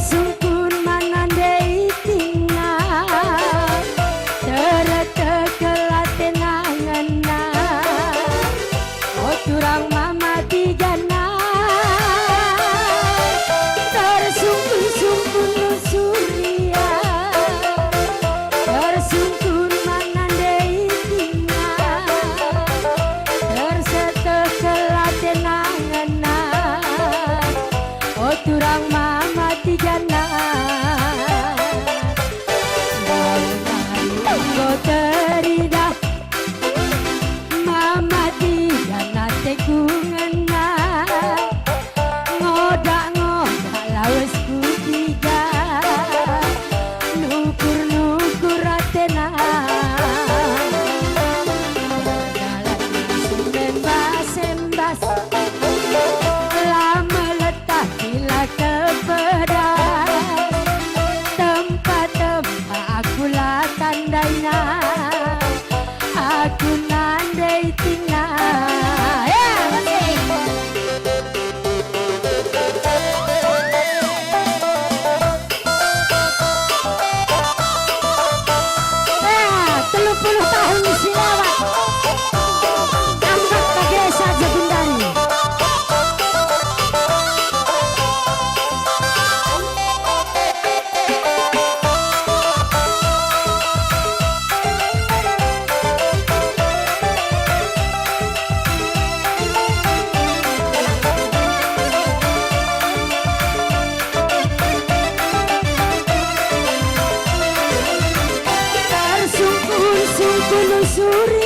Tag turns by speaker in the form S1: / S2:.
S1: tersungkur mangandai tinggal tertekelat tenangana oh turang mama tigana tersungkur-sungkur nusuria tersungkur mangandai tinggal tersetekelat tenangana oh turang mama tigana Go terida mama tigana tekungana ngodak lawas kutiga nukur atena sembas lama letak bila kepedas tempat-tempat akulah tandaina aku nandai tina tahun silawat angkat bagai saja bundari tersungkur-sungkur nusuri